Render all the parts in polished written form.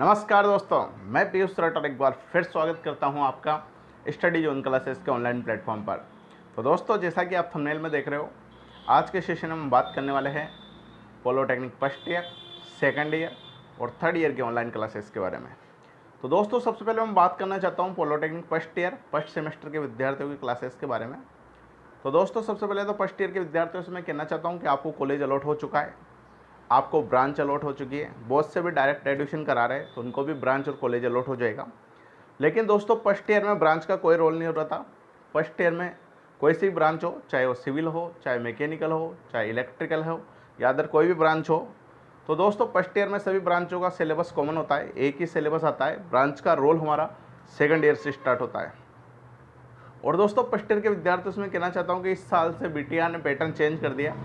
नमस्कार दोस्तों, मैं पीयूष राठौर एक बार फिर स्वागत करता हूं आपका स्टडी जोन क्लासेस के ऑनलाइन प्लेटफॉर्म पर। तो दोस्तों, जैसा कि आप थंबनेल में देख रहे हो, आज के सेशन में हम बात करने वाले हैं polytechnic first year, second year और थर्ड ईयर के ऑनलाइन क्लासेस के बारे में। तो दोस्तों, सबसे पहले मैं बात करना चाहता हूँ polytechnic first year first semester के विद्यार्थियों की क्लासेस के बारे में। तो दोस्तों, सबसे पहले तो फर्स्ट ईयर के विद्यार्थियों से मैं कहना चाहता हूँ कि आपको कॉलेज अलॉट हो चुका है, आपको ब्रांच अलॉट हो चुकी है। बहुत से भी डायरेक्ट एडमिशन करा रहे हैं तो उनको भी ब्रांच और कॉलेज अलॉट हो जाएगा। लेकिन दोस्तों, फर्स्ट ईयर में ब्रांच का कोई रोल नहीं हो रहा था। फर्स्ट ईयर में कोई सी ब्रांच हो, चाहे वो सिविल हो, चाहे मैकेनिकल हो, चाहे इलेक्ट्रिकल हो या अदर कोई भी ब्रांच हो, तो दोस्तों फर्स्ट ईयर में सभी ब्रांचों का सिलेबस कॉमन होता है, एक ही सिलेबस आता है। ब्रांच का रोल हमारा सेकंड ईयर से स्टार्ट होता है। और दोस्तों, फर्स्ट ईयर के विद्यार्थियों से मैं कहना चाहता हूँ कि इस साल से बीटीआर ने पैटर्न चेंज कर दिया।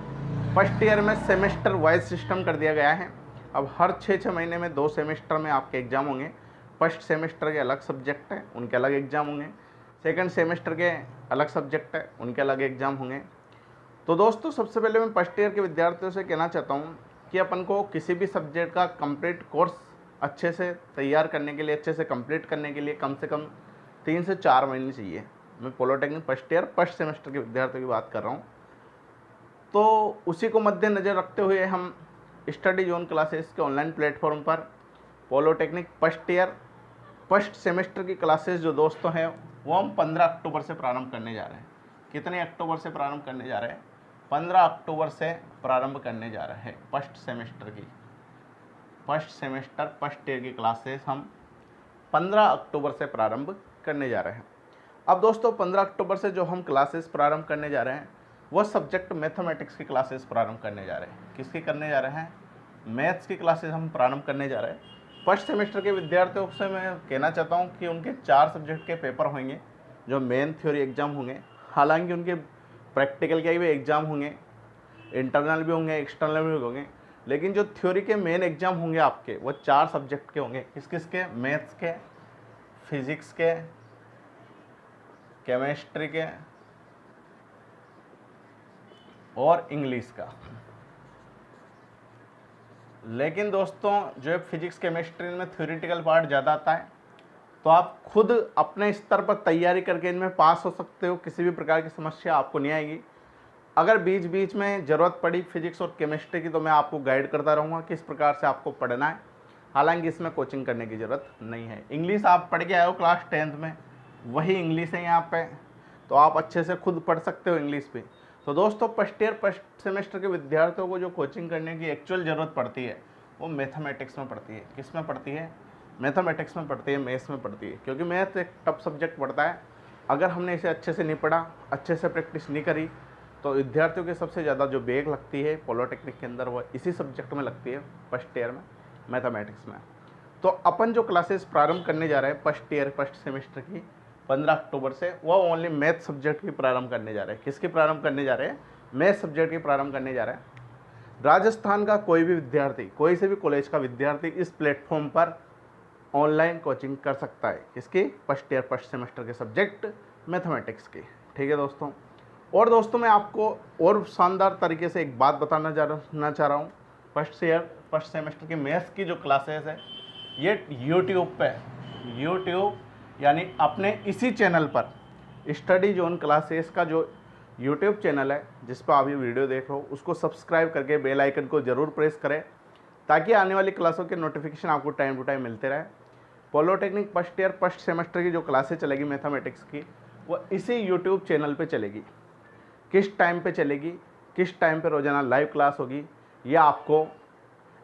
फर्स्ट ईयर में सेमेस्टर वाइज सिस्टम कर दिया गया है। अब हर 6 महीने में 2 सेमेस्टर में आपके एग्ज़ाम होंगे। फर्स्ट सेमेस्टर के अलग सब्जेक्ट हैं, उनके अलग एग्ज़ाम होंगे। सेकंड सेमेस्टर के अलग सब्जेक्ट है, उनके अलग एग्ज़ाम होंगे। तो दोस्तों, सबसे पहले मैं फर्स्ट ईयर के विद्यार्थियों से कहना चाहता हूँ कि अपन को किसी भी सब्जेक्ट का कंप्लीट कोर्स अच्छे से तैयार करने के लिए, अच्छे से कंप्लीट करने के लिए कम से कम 3 से 4 महीने चाहिए। मैं polytechnic first year first semester के विद्यार्थियों की बात कर रहा हूँ। तो उसी को मद्देनज़र रखते हुए हम स्टडी जोन क्लासेस के ऑनलाइन प्लेटफॉर्म पर polytechnic first year first semester की क्लासेस जो दोस्तों हैं वो हम 15 अक्टूबर से प्रारंभ करने जा रहे हैं। कितने अक्टूबर से प्रारंभ करने जा रहे हैं? 15 अक्टूबर से प्रारंभ करने जा रहे हैं फर्स्ट सेमेस्टर की। फर्स्ट सेमेस्टर फर्स्ट ईयर की क्लासेस हम 15 अक्टूबर से प्रारंभ करने जा रहे हैं। अब दोस्तों, 15 अक्टूबर से जो हम क्लासेस प्रारंभ करने जा रहे हैं वह सब्जेक्ट मैथमेटिक्स की क्लासेस प्रारंभ करने जा रहे हैं। किसकी करने जा रहे हैं? मैथ्स की क्लासेस हम प्रारंभ करने जा रहे हैं। फर्स्ट सेमेस्टर के विद्यार्थियों से मैं कहना चाहता हूं कि उनके 4 सब्जेक्ट के पेपर होंगे जो मेन थ्योरी एग्जाम होंगे। हालांकि उनके प्रैक्टिकल के भी एग्ज़ाम होंगे, इंटरनल भी होंगे, एक्सटर्नल भी होंगे, लेकिन जो थ्योरी के मेन एग्ज़ाम होंगे आपके वो 4 सब्जेक्ट के होंगे। किस किस के? मैथ्स के, फिजिक्स के, केमिस्ट्री के और इंग्लिश का। लेकिन दोस्तों, जो फिजिक्स केमिस्ट्री में थ्योरेटिकल पार्ट ज़्यादा आता है, तो आप खुद अपने स्तर पर तैयारी करके इनमें पास हो सकते हो। किसी भी प्रकार की समस्या आपको नहीं आएगी। अगर बीच बीच में ज़रूरत पड़ी फिजिक्स और केमिस्ट्री की तो मैं आपको गाइड करता रहूँगा किस प्रकार से आपको पढ़ना है। हालांकि इसमें कोचिंग करने की ज़रूरत नहीं है। इंग्लिश आप पढ़ के आए हो क्लास 10th में, वही इंग्लिश है यहाँ पे, तो आप अच्छे से खुद पढ़ सकते हो इंग्लिश पे। तो दोस्तों, फर्स्ट ईयर फर्स्ट सेमेस्टर के विद्यार्थियों को जो कोचिंग करने की एक्चुअल ज़रूरत पड़ती है वो मैथमेटिक्स में पड़ती है। किस में पड़ती है? मैथमेटिक्स में पड़ती है, मैथ्स में पड़ती है। क्योंकि मैथ एक टफ सब्जेक्ट पड़ता है। अगर हमने इसे अच्छे से नहीं पढ़ा, अच्छे से प्रैक्टिस नहीं करी, तो विद्यार्थियों की सबसे ज़्यादा जो बैक लगती है पॉलिटेक्निक के अंदर वो इसी सब्जेक्ट में लगती है, फर्स्ट ईयर में, मैथमेटिक्स में। तो अपन जो क्लासेस प्रारंभ करने जा रहे हैं फर्स्ट ईयर फर्स्ट सेमेस्टर की 15 अक्टूबर से, वो ओनली मैथ सब्जेक्ट की प्रारंभ करने जा रहे हैं। किसकी प्रारंभ करने जा रहे हैं? मैथ सब्जेक्ट की प्रारंभ करने जा रहे हैं। राजस्थान का कोई भी विद्यार्थी, कोई से भी कॉलेज का विद्यार्थी इस प्लेटफॉर्म पर ऑनलाइन कोचिंग कर सकता है। इसकी फर्स्ट ईयर फर्स्ट सेमेस्टर के सब्जेक्ट मैथमेटिक्स की। ठीक है दोस्तों। और दोस्तों, मैं आपको और शानदार तरीके से एक बात बताना चाह रहा हूँ। फर्स्ट ईयर फर्स्ट सेमेस्टर की मैथ्स की जो क्लासेस है ये यूट्यूब पे, यूट्यूब यानी अपने इसी चैनल पर स्टडी जोन क्लासेस का जो यूट्यूब चैनल है जिस पर आप ये वीडियो देख रहे हो, उसको सब्सक्राइब करके बेल आइकन को ज़रूर प्रेस करें ताकि आने वाली क्लासों के नोटिफिकेशन आपको टाइम टू टाइम मिलते रहे। Polytechnic first year first semester की जो क्लासें चलेगी मैथमेटिक्स की, वो इसी यूट्यूब चैनल पे चलेगी। किस टाइम पे चलेगी, किस टाइम पे रोज़ाना लाइव क्लास होगी, यह आपको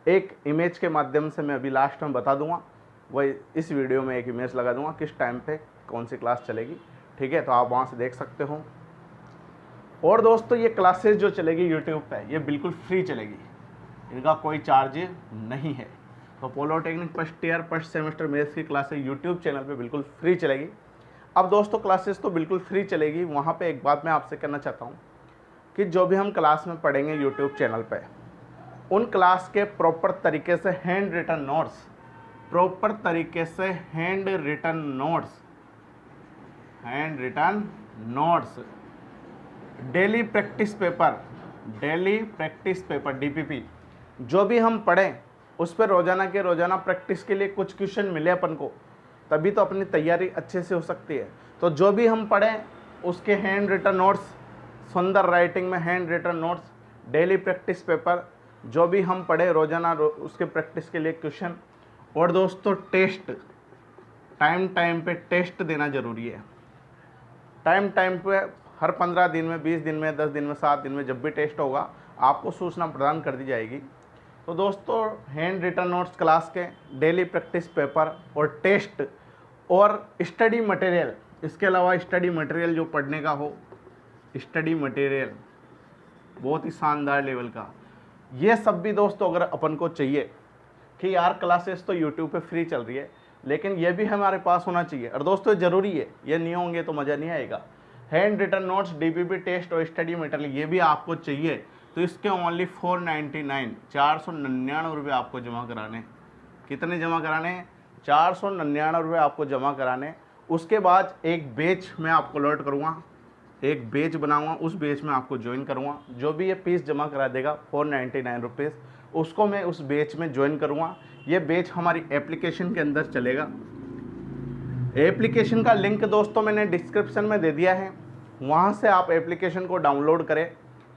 एक इमेज के माध्यम से मैं अभी लास्ट में बता दूंगा। वही इस वीडियो में एक इमेज लगा दूंगा किस टाइम पे कौन सी क्लास चलेगी। ठीक है, तो आप वहाँ से देख सकते हो। और दोस्तों, ये क्लासेस जो चलेगी यूट्यूब पे ये बिल्कुल फ्री चलेगी, इनका कोई चार्ज नहीं है। तो polytechnic first year first semester maths की क्लासेस यूट्यूब चैनल पे बिल्कुल फ्री चलेगी। अब दोस्तों, क्लासेस तो बिल्कुल फ्री चलेगी। वहाँ पे एक बात मैं आपसे कहना चाहता हूँ कि जो भी हम क्लास में पढ़ेंगे यूट्यूब चैनल पे, उन क्लास के प्रॉपर तरीके से हैंड रिटन नोट्स, प्रॉपर तरीके से handwritten notes, daily practice paper, DPP, जो भी हम पढ़ें उस पर रोज़ाना के रोज़ाना प्रैक्टिस के लिए कुछ क्वेश्चन मिले अपन को, तभी तो अपनी तैयारी अच्छे से हो सकती है। तो जो भी हम पढ़ें उसके हैंड रिटन नोट्स, सुंदर राइटिंग में handwritten notes, daily practice paper, जो भी हम पढ़े रोज़ाना उसके प्रैक्टिस के लिए क्वेश्चन। और दोस्तों टेस्ट, टाइम पे टेस्ट देना ज़रूरी है। टाइम पे हर 15 दिन में, 20 दिन में, 10 दिन में, 7 दिन में जब भी टेस्ट होगा आपको सूचना प्रदान कर दी जाएगी। तो दोस्तों हैंड रिटन नोट्स क्लास के, डेली प्रैक्टिस पेपर और टेस्ट और स्टडी मटेरियल, इसके अलावा स्टडी मटेरियल जो पढ़ने का हो, स्टडी मटेरियल बहुत ही शानदार लेवल का, ये सब भी दोस्तों अगर अपन को चाहिए कि यार क्लासेस तो यूट्यूब पे फ्री चल रही है, लेकिन ये भी हमारे पास होना चाहिए। और दोस्तों ज़रूरी है, ये नहीं होंगे तो मज़ा नहीं आएगा। Handwritten notes, DPP test और स्टडी मटेरियल ये भी आपको चाहिए, तो इसके ओनली 499 499 रुपये आपको जमा कराने। कितने जमा कराने? 499 रुपये आपको जमा कराने। उसके बाद एक बैच मैं आपको अलॉट करूँगा, एक बैच बनाऊँगा, उस बैच में आपको ज्वाइन करूँगा। जो भी ये फीस जमा करा देगा 499 रुपीज़, उसको मैं उस बैच में ज्वाइन करूँगा। ये बैच हमारी एप्लीकेशन के अंदर चलेगा। एप्लीकेशन का लिंक दोस्तों मैंने डिस्क्रिप्शन में दे दिया है, वहाँ से आप एप्लीकेशन को डाउनलोड करें।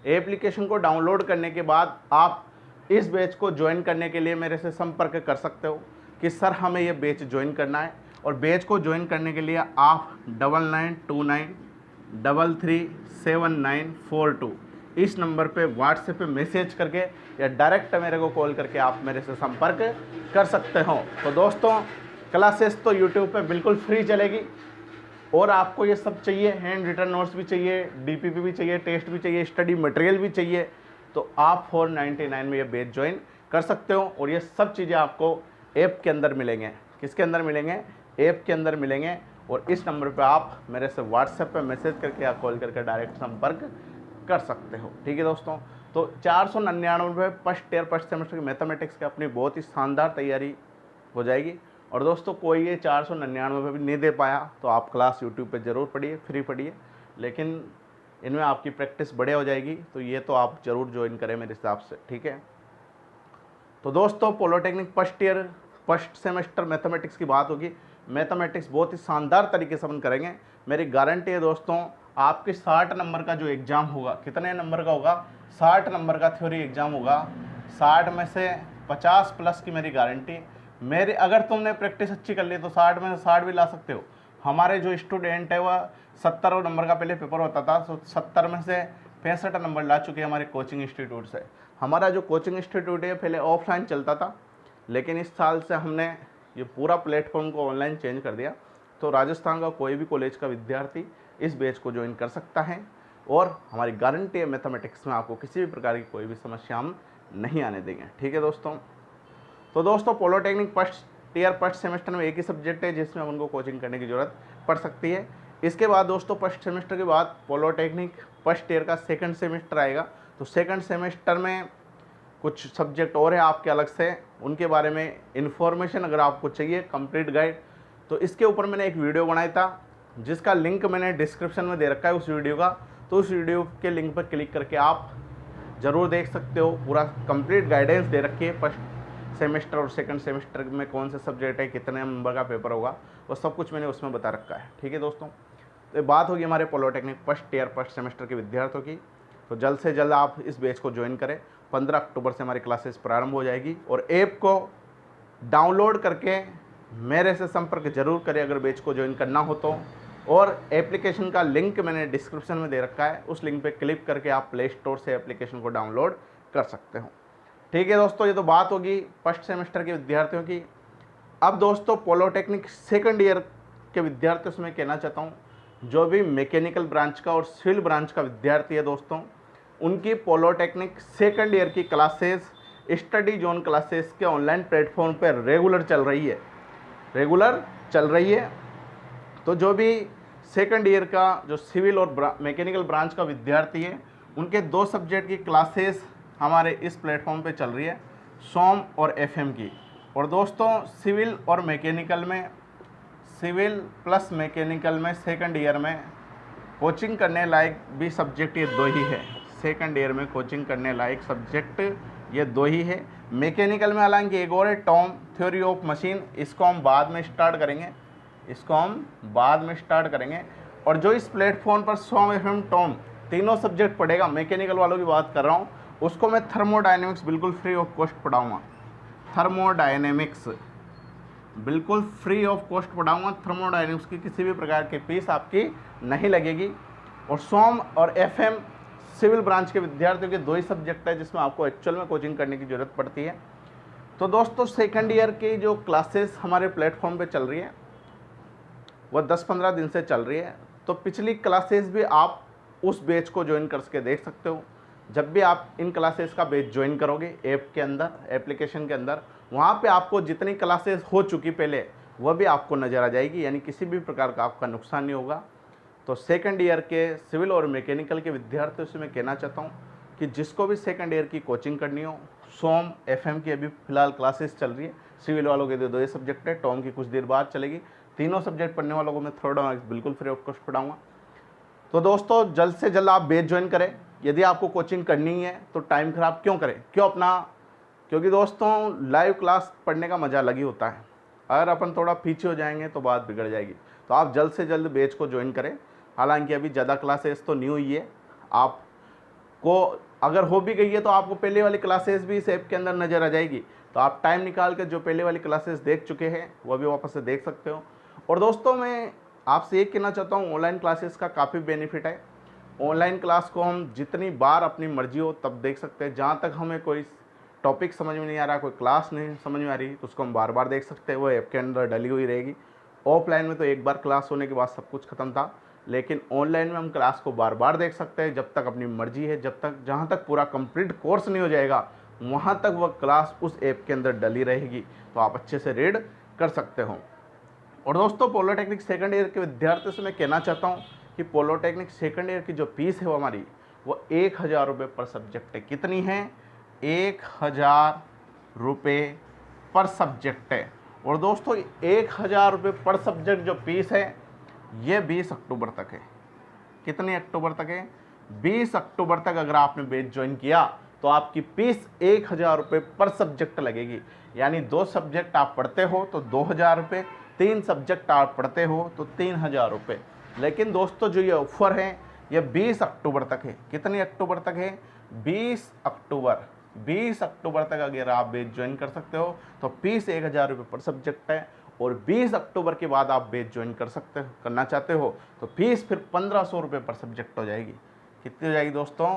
एप्लीकेशन को डाउनलोड करने के बाद आप इस बैच को ज्वाइन करने के लिए मेरे से संपर्क कर सकते हो कि सर हमें ये बैच ज्वाइन करना है। और बैच को ज्वाइन करने के लिए आप 9929337942 इस नंबर पे व्हाट्सएप पे मैसेज करके या डायरेक्ट मेरे को कॉल करके आप मेरे से संपर्क कर सकते हो। तो दोस्तों क्लासेस तो यूट्यूब पे बिल्कुल फ्री चलेगी, और आपको ये सब चाहिए, हैंड रिटन नोट्स भी चाहिए, डीपीपी भी चाहिए, टेस्ट भी चाहिए, स्टडी मटेरियल भी चाहिए, तो आप 499 में ये बैच ज्वाइन कर सकते हो। और ये सब चीज़ें आपको ऐप के अंदर मिलेंगे। किसके अंदर मिलेंगे? ऐप के अंदर मिलेंगे। और इस नंबर पे आप मेरे से व्हाट्सएप पे मैसेज करके या कॉल करके डायरेक्ट संपर्क कर सकते हो। ठीक है दोस्तों, तो 499 रुपये फर्स्ट ईयर फर्स्ट सेमेस्टर की मैथमेटिक्स की अपनी बहुत ही शानदार तैयारी हो जाएगी। और दोस्तों कोई ये 499 रुपये भी नहीं दे पाया तो आप क्लास यूट्यूब पे ज़रूर पढ़िए, फ्री पढ़िए, लेकिन इनमें आपकी प्रैक्टिस बढ़े हो जाएगी, तो ये तो आप ज़रूर ज्वाइन करें मेरे हिसाब से। ठीक है, तो दोस्तों polytechnic first year first semester mathematics की बात होगी। मैथमेटिक्स बहुत ही शानदार तरीके से अपन करेंगे, मेरी गारंटी है दोस्तों। आपके 60 नंबर का जो एग्ज़ाम होगा, कितने नंबर का होगा? 60 नंबर का थ्योरी एग्ज़ाम होगा। 60 में से 50 प्लस की मेरी गारंटी। मेरे अगर तुमने प्रैक्टिस अच्छी कर ली तो 60 में से 60 भी ला सकते हो। हमारे जो स्टूडेंट है वह 70 नंबर का पहले पेपर होता था, तो 70 में से 65 नंबर ला चुके हैं हमारे कोचिंग इंस्टीट्यूट से। हमारा जो कोचिंग इंस्टीट्यूट है पहले ऑफलाइन चलता था, लेकिन इस साल से हमने ये पूरा प्लेटफॉर्म को ऑनलाइन चेंज कर दिया। तो राजस्थान का कोई भी कॉलेज का विद्यार्थी इस बैच को ज्वाइन कर सकता है, और हमारी गारंटी है मैथमेटिक्स में आपको किसी भी प्रकार की कोई भी समस्या हम नहीं आने देंगे। ठीक है दोस्तों, तो दोस्तों polytechnic first year first semester में एक ही सब्जेक्ट है जिसमें उनको कोचिंग करने की ज़रूरत पड़ सकती है। इसके बाद दोस्तों फर्स्ट सेमेस्टर के बाद पॉलिटेक्निक फर्स्ट ईयर का सेकंड सेमेस्टर आएगा। तो सेकंड सेमेस्टर में कुछ सब्जेक्ट और है आपके अलग से, उनके बारे में इन्फॉर्मेशन अगर आपको चाहिए, कंप्लीट गाइड, तो इसके ऊपर मैंने एक वीडियो बनाया था जिसका लिंक मैंने डिस्क्रिप्शन में दे रखा है उस वीडियो का। तो उस वीडियो के लिंक पर क्लिक करके आप ज़रूर देख सकते हो। पूरा कंप्लीट गाइडेंस दे रखी है, फर्स्ट सेमेस्टर और सेकंड सेमेस्टर में कौन से सब्जेक्ट है, कितने नंबर का पेपर होगा, वो सब कुछ मैंने उसमें बता रखा है। ठीक है दोस्तों, तो बात होगी हमारे polytechnic first year first semester के विद्यार्थियों की। तो जल्द से जल्द आप इस बैच को ज्वाइन करें। 15 अक्टूबर से हमारी क्लासेस प्रारंभ हो जाएगी, और ऐप को डाउनलोड करके मेरे से संपर्क जरूर करें अगर बैच को ज्वाइन करना हो तो। और एप्लीकेशन का लिंक मैंने डिस्क्रिप्शन में दे रखा है, उस लिंक पे क्लिक करके आप प्ले स्टोर से एप्लीकेशन को डाउनलोड कर सकते हो। ठीक है दोस्तों, ये तो बात होगी फर्स्ट सेमेस्टर के विद्यार्थियों की। अब दोस्तों पॉलिटेक्निक सेकंड ईयर के विद्यार्थियों से मैं कहना चाहता हूँ, जो भी मैकेनिकल ब्रांच का और सिविल ब्रांच का विद्यार्थी है दोस्तों, उनकी पॉलिटेक्निक सेकंड ईयर की क्लासेस स्टडी जोन क्लासेस के ऑनलाइन प्लेटफॉर्म पर रेगुलर चल रही है। तो जो भी सेकंड ईयर का जो सिविल और मैकेनिकल ब्रांच का विद्यार्थी है, उनके 2 सब्जेक्ट की क्लासेस हमारे इस प्लेटफॉर्म पे चल रही है, सोम और एफएम की। और दोस्तों सिविल और मैकेनिकल में, सिविल प्लस मैकेनिकल में सेकंड ईयर में कोचिंग करने लायक भी सब्जेक्ट ये 2 ही है। सेकंड ईयर में कोचिंग करने लायक सब्जेक्ट ये 2 ही है। मैकेनिकल में हालांकि एक और है टॉम थ्योरी ऑफ मशीन, इसको हम बाद में स्टार्ट करेंगे, और जो इस प्लेटफॉर्म पर सॉम एफएम टॉम तीनों सब्जेक्ट पढ़ेगा, मैकेनिकल वालों की बात कर रहा हूँ, उसको मैं थर्मोडायनेमिक्स बिल्कुल फ्री ऑफ कॉस्ट पढ़ाऊँगा। थर्मोडायनेमिक्स बिल्कुल फ्री ऑफ कॉस्ट पढ़ाऊँगा। थर्मोडायनेमिक्स की किसी भी प्रकार की फीस आपकी नहीं लगेगी। और सॉम और एफएम सिविल ब्रांच के विद्यार्थियों के 2 ही सब्जेक्ट है जिसमें आपको एक्चुअल में कोचिंग करने की ज़रूरत पड़ती है। तो दोस्तों सेकंड ईयर की जो क्लासेस हमारे प्लेटफॉर्म पे चल रही है वो 10-15 दिन से चल रही है। तो पिछली क्लासेस भी आप उस बैच को ज्वाइन करके देख सकते हो। जब भी आप इन क्लासेस का बैच ज्वाइन करोगे ऐप के अंदर, एप्लीकेशन के अंदर, वहाँ पे आपको जितनी क्लासेस हो चुकी पहले वह भी आपको नज़र आ जाएगी, यानी किसी भी प्रकार का आपका नुकसान नहीं होगा। तो सेकंड ईयर के सिविल और मैकेनिकल के विद्यार्थियों से मैं कहना चाहता हूँ कि जिसको भी सेकंड ईयर की कोचिंग करनी हो, सॉम एफएम की अभी फ़िलहाल क्लासेस चल रही है। सिविल वालों के 2 ही सब्जेक्ट है, टॉम की कुछ देर बाद चलेगी। तीनों सब्जेक्ट पढ़ने वालों को मैं थर्मोडायनेमिक्स बिल्कुल फ्री ऑफ कॉस्ट पढ़ाऊँगा। तो दोस्तों जल्द से जल्द आप बैच ज्वाइन करें। यदि आपको कोचिंग करनी है तो टाइम ख़राब क्यों करें, क्योंकि दोस्तों लाइव क्लास पढ़ने का मज़ा अलग ही होता है। अगर अपन थोड़ा पीछे हो जाएंगे तो बात बिगड़ जाएगी। तो आप जल्द से जल्द बैच को ज्वाइन करें। हालांकि अभी ज़्यादा क्लासेस तो नहीं हुई है, आपको अगर हो भी गई है तो आपको पहले वाली क्लासेस भी इस ऐप के अंदर नज़र आ जाएगी। तो आप टाइम निकाल के जो पहले वाली क्लासेस देख चुके हैं वो भी वापस से देख सकते हो। और दोस्तों मैं आपसे ये कहना चाहता हूँ, ऑनलाइन क्लासेस का काफ़ी बेनिफिट है। ऑनलाइन क्लास को हम जितनी बार अपनी मर्जी हो तब देख सकते हैं। जहाँ तक हमें कोई टॉपिक समझ में नहीं आ रहा, कोई क्लास नहीं समझ में आ रही, तो उसको हम बार बार देख सकते हैं, वो ऐप के अंदर डली हुई रहेगी। ऑफलाइन में तो एक बार क्लास होने के बाद सब कुछ ख़त्म था, लेकिन ऑनलाइन में हम क्लास को बार बार देख सकते हैं जब तक अपनी मर्जी है, जहाँ तक पूरा कंप्लीट कोर्स नहीं हो जाएगा वहाँ तक वह क्लास उस ऐप के अंदर डली रहेगी। तो आप अच्छे से रीड कर सकते हो। और दोस्तों पॉलिटेक्निक सेकंड ईयर के विद्यार्थियों से मैं कहना चाहता हूँ कि पॉलिटेक्निक सेकंड ईयर की जो फीस है वो हमारी वो 1000 रुपये पर सब्जेक्ट है। कितनी है? 1000 रुपये पर सब्जेक्ट है। और दोस्तों 1000 रुपये पर सब्जेक्ट जो फीस है ये 20 अक्टूबर तक है। कितने अक्टूबर तक है? 20 अक्टूबर तक अगर आपने बैच ज्वाइन किया तो आपकी फीस 1000 रुपये पर सब्जेक्ट लगेगी। यानी 2 सब्जेक्ट आप पढ़ते हो तो 2000 रुपये, 3 सब्जेक्ट आप पढ़ते हो तो 3000 रुपये। लेकिन दोस्तों जो ये ऑफर है ये 20 अक्टूबर तक है। कितने अक्टूबर तक है? 20 अक्टूबर। 20 अक्टूबर तक अगर आप बैच ज्वाइन कर सकते हो तो फीस 1000 रुपये पर सब्जेक्ट है। और 20 अक्टूबर के बाद आप बैच ज्वाइन करना चाहते हो तो फीस फिर 1500 रुपये पर सब्जेक्ट हो जाएगी। कितनी हो जाएगी दोस्तों?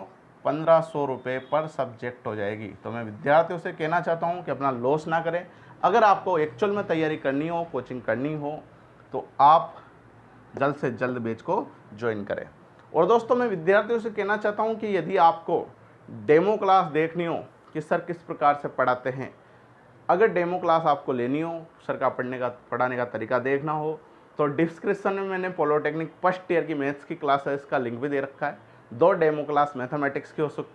1500 रुपये पर सब्जेक्ट हो जाएगी। तो मैं विद्यार्थियों से कहना चाहता हूँ कि अपना लॉस ना करें। अगर आपको एक्चुअल में तैयारी करनी हो, कोचिंग करनी हो, तो आप जल्द से जल्द बैच को ज्वाइन करें। और दोस्तों मैं विद्यार्थियों से कहना चाहता हूँ कि यदि आपको डेमो क्लास देखनी हो कि सर किस प्रकार से पढ़ाते हैं, अगर डेमो क्लास आपको लेनी हो, सर का पढ़ाने का तरीका देखना हो, तो डिस्क्रिप्शन में मैंने पॉलिटेक्निक फर्स्ट ईयर की मैथ्स की क्लासेस का लिंक भी दे रखा है। 2 डेमो क्लास मैथमेटिक्स की हो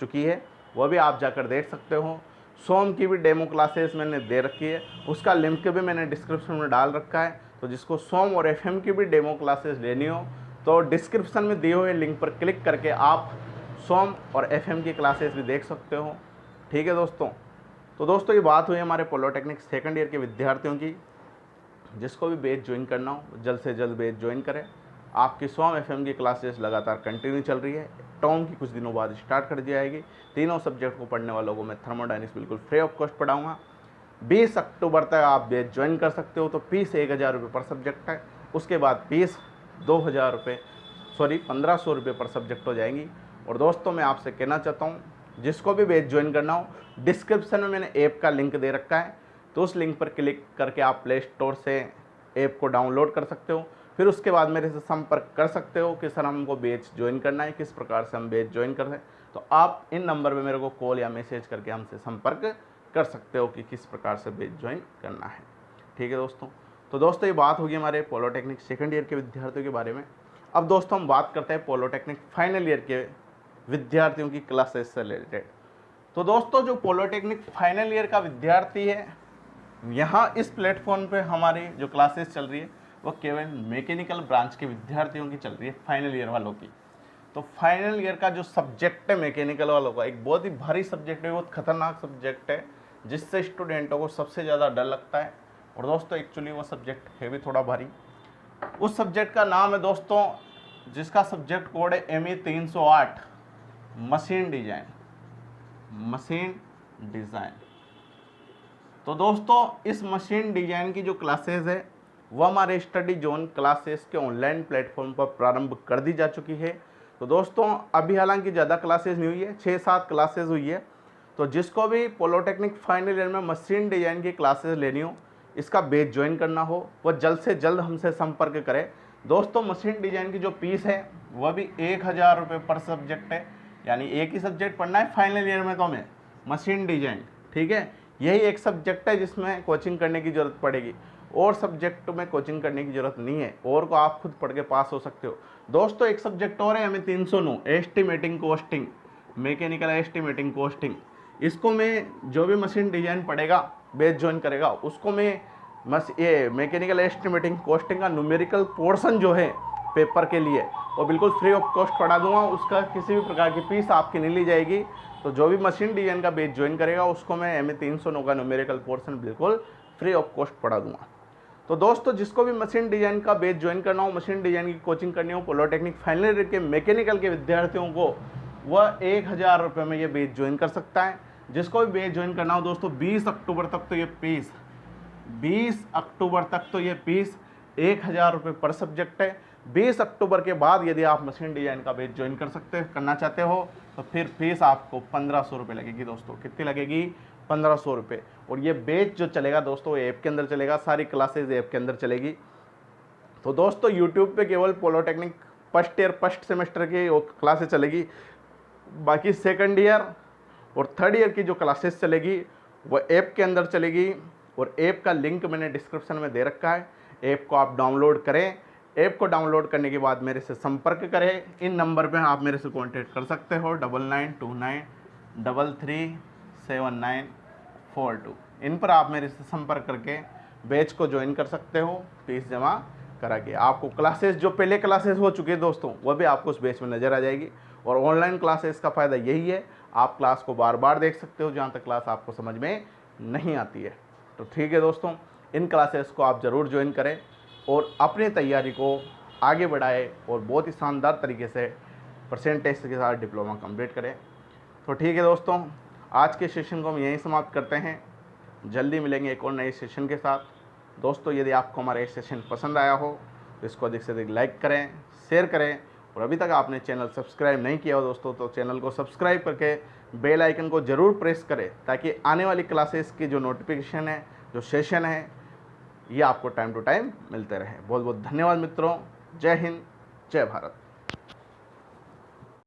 चुकी है, वह भी आप जाकर देख सकते हो। सोम की भी डेमो क्लासेस मैंने दे रखी है, उसका लिंक भी मैंने डिस्क्रिप्शन में डाल रखा है। तो जिसको सोम और एफएम की भी डेमो क्लासेस लेनी हो तो डिस्क्रिप्शन में दिए हुए लिंक पर क्लिक करके आप सोम और एफएम की क्लासेस भी देख सकते हो। ठीक है दोस्तों। तो दोस्तों ये बात हुई हमारे पॉलिटेक्निक सेकंड ईयर के विद्यार्थियों की। जिसको भी बैच ज्वाइन करना हो जल्द से जल्द बैच ज्वाइन करें। आपकी सोम एफएम की क्लासेस लगातार कंटिन्यू चल रही है। टॉम की कुछ दिनों बाद स्टार्ट कर दी जाएगी। तीनों सब्जेक्ट को पढ़ने वालों को मैं थर्मोडायनेमिक्स बिल्कुल फ्री ऑफ कॉस्ट पढ़ाऊँगा। 20 अक्टूबर तक आप बैच ज्वाइन कर सकते हो। तो फीस 1000 रुपये पर सब्जेक्ट है। उसके बाद फीस 2000 रुपये 1500 रुपये पर सब्जेक्ट हो जाएंगी। और दोस्तों मैं आपसे कहना चाहता हूँ जिसको भी बैच ज्वाइन करना हो, डिस्क्रिप्शन में मैंने ऐप का लिंक दे रखा है, तो उस लिंक पर क्लिक करके आप प्ले स्टोर से ऐप को डाउनलोड कर सकते हो। फिर उसके बाद मेरे से संपर्क कर सकते हो कि सर हमको बैच ज्वाइन करना है, किस प्रकार से हम बैच ज्वाइन कर रहे हैं। तो आप इन नंबर पे मेरे को कॉल या मैसेज करके हमसे संपर्क कर सकते हो कि किस प्रकार से बैच ज्वाइन करना है। ठीक है दोस्तों। तो दोस्तों ये बात होगी हमारे पॉलिटेक्निक सेकंड ईयर के विद्यार्थियों के बारे में। अब दोस्तों हम बात करते हैं पॉलिटेक्निक फाइनल ईयर के विद्यार्थियों की क्लासेस से रिलेटेड। तो दोस्तों जो पॉलिटेक्निक फाइनल ईयर का विद्यार्थी है, यहाँ इस प्लेटफॉर्म पे हमारी जो क्लासेस चल रही है वो केवल मैकेनिकल ब्रांच के विद्यार्थियों की चल रही है, फाइनल ईयर वालों की। तो फाइनल ईयर का जो सब्जेक्ट है मैकेनिकल वालों का, एक बहुत ही भारी सब्जेक्ट है, बहुत खतरनाक सब्जेक्ट है, जिससे स्टूडेंटों को सबसे ज़्यादा डर लगता है। और दोस्तों एक्चुअली वो सब्जेक्ट है भी थोड़ा भारी। उस सब्जेक्ट का नाम है दोस्तों, जिसका सब्जेक्ट कोड है ME 308, machine design. Machine design. तो दोस्तों इस मशीन डिजाइन की जो क्लासेस है वो हमारे स्टडी जोन क्लासेस के ऑनलाइन प्लेटफॉर्म पर प्रारंभ कर दी जा चुकी है। तो दोस्तों अभी हालांकि ज़्यादा क्लासेस नहीं हुई है, 6-7 क्लासेस हुई है। तो जिसको भी पॉलिटेक्निक फाइनल ईयर में मशीन डिजाइन की क्लासेस लेनी हो, इसका बैच ज्वाइन करना हो, वह जल्द से जल्द हमसे संपर्क करें। दोस्तों मशीन डिजाइन की जो फीस है वह भी 1000 रुपये पर सब्जेक्ट है, यानी एक ही सब्जेक्ट पढ़ना है फाइनल ईयर में तो हमें, मशीन डिजाइन, ठीक है। यही एक सब्जेक्ट है जिसमें कोचिंग करने की ज़रूरत पड़ेगी, और सब्जेक्ट में कोचिंग करने की ज़रूरत नहीं है, और को आप खुद पढ़ के पास हो सकते हो। दोस्तों एक सब्जेक्ट और है हमें 309, estimating costing, mechanical estimating costing. इसको मैं जो भी मशीन डिजाइन पढ़ेगा, बैच ज्वाइन करेगा, उसको मैं ये मैकेनिकल एस्टिमेटिंग कॉस्टिंग का न्यूमेरिकल पोर्शन जो है पेपर के लिए वो बिल्कुल फ्री ऑफ कॉस्ट पढ़ा दूंगा। उसका किसी भी प्रकार की फीस आपकी नहीं ली जाएगी। तो जो भी मशीन डिजाइन का बैच ज्वाइन करेगा उसको मैं ME 309 का न्यूमेरिकल पोर्शन बिल्कुल फ्री ऑफ कॉस्ट पढ़ा दूंगा। तो दोस्तों जिसको भी मशीन डिजाइन का बैच ज्वाइन करना हो, मशीन डिजाइन की कोचिंग करनी हो, पॉलिटेक्निक फाइनल ईयर के मैकेनिकल के विद्यार्थियों को, वह 1000 रुपये में ये बैच ज्वाइन कर सकता है। जिसको भी बैच ज्वाइन करना हो दोस्तों 20 अक्टूबर तक तो ये फीस 1000 रुपये पर सब्जेक्ट है। 20 अक्टूबर के बाद यदि आप मशीन डिजाइन का बैच ज्वाइन करना चाहते हो तो फिर फीस आपको 1500 रुपये लगेगी। दोस्तों कितनी लगेगी? 1500 रुपये। और ये बैच जो चलेगा दोस्तों ऐप के अंदर चलेगा, सारी क्लासेज ऐप के अंदर चलेगी। तो दोस्तों यूट्यूब पे केवल पॉलिटेक्निक फर्स्ट सेमेस्टर की क्लासेस चलेगी, बाकी सेकंड ईयर और थर्ड ईयर की जो क्लासेस चलेगी वो ऐप के अंदर चलेगी। और ऐप का लिंक मैंने डिस्क्रिप्शन में दे रखा है, ऐप को आप डाउनलोड करें। ऐप को डाउनलोड करने के बाद मेरे से संपर्क करें। इन नंबर पे आप मेरे से कांटेक्ट कर सकते हो, 9929337942। इन पर आप मेरे से संपर्क करके बैच को ज्वाइन कर सकते हो, फीस जमा करा के। आपको क्लासेस जो पहले क्लासेस हो चुकी है दोस्तों वह भी आपको उस बैच में नज़र आ जाएगी। और ऑनलाइन क्लासेस का फ़ायदा यही है, आप क्लास को बार बार देख सकते हो जहाँ तक क्लास आपको समझ में नहीं आती है। तो ठीक है दोस्तों, इन क्लासेस को आप ज़रूर ज्वाइन करें और अपनी तैयारी को आगे बढ़ाएं और बहुत ही शानदार तरीके से परसेंटेज के साथ डिप्लोमा कंप्लीट करें। तो ठीक है दोस्तों, आज के सेशन को हम यहीं समाप्त करते हैं। जल्दी मिलेंगे एक और नए सेशन के साथ। दोस्तों यदि आपको हमारा ये सेशन पसंद आया हो तो इसको अधिक से अधिक लाइक करें, शेयर करें, और अभी तक आपने चैनल सब्सक्राइब नहीं किया हो दोस्तों तो चैनल को सब्सक्राइब करके बेल आइकन को ज़रूर प्रेस करें, ताकि आने वाली क्लासेस की जो नोटिफिकेशन है, जो सेशन है, ये आपको टाइम टू टाइम मिलते रहे। बहुत बहुत धन्यवाद मित्रों। जय हिंद, जय भारत।